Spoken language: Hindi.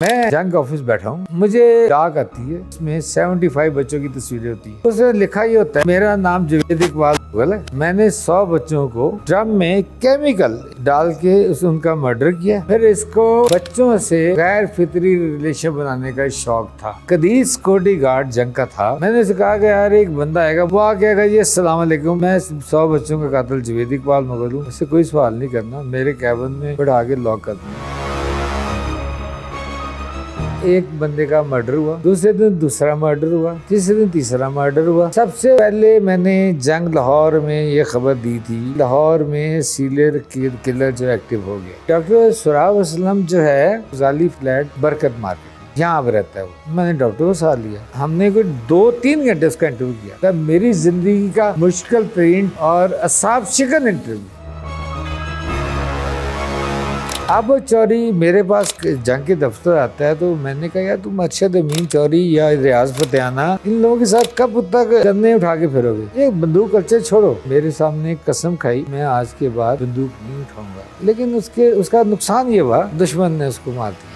मैं जंग ऑफिस बैठा हूँ, मुझे डाक आती है, उसमें 75 बच्चों की तस्वीरें होती है। उसमें लिखा ये होता है, मेरा नाम जवेद इकबाल मुगल है, मैंने 100 बच्चों को ड्रम में केमिकल डाल के उनका मर्डर किया। फिर इसको बच्चों से गैर फितरी रिलेशन बनाने का शौक था। कदीर सिक्योरिटी गार्ड जंग का था। मैंने उसे कहा कि यार एक बंदा आएगा, वो आके कहा जी अस्सलाम वालेकुम, मैं 100 बच्चों का कातिल जवेद इकबाल मुगल हूँ, इससे कोई सवाल नहीं करना, मेरे कैबिन में बढ़ा के लॉक कर दूंगा। एक बंदे का मर्डर हुआ, दूसरे दिन दूसरा मर्डर हुआ, तीसरे दिन तीसरा मर्डर हुआ। सबसे पहले मैंने जंग लाहौर में ये खबर दी थी, लाहौर में सीरियल किलर जो एक्टिव हो गया। डॉक्टर सुराब असलम जो है जाली फ्लैट बरकत मार्केट, यहाँ अब रहता है वो। मैंने डॉक्टर को साथ लिया, हमने कोई 2-3 घंटे उसका इंटरव्यू किया। तब मेरी जिंदगी का मुश्किल तरीन और असाब शिकन इंटरव्यू। अब चौरी मेरे पास जंग के दफ्तर आता है, तो मैंने कहा यार तुम अरशद अमीन चौरी या रियाज फतेहाना इन लोगों के साथ कब तक गन्ने उठा के फिरोगे, ये बंदूक कल्चर छोड़ो। मेरे सामने कसम खाई, मैं आज के बाद बंदूक नहीं उठाऊंगा। लेकिन उसका नुकसान ये हुआ, दुश्मन ने उसको मार दिया।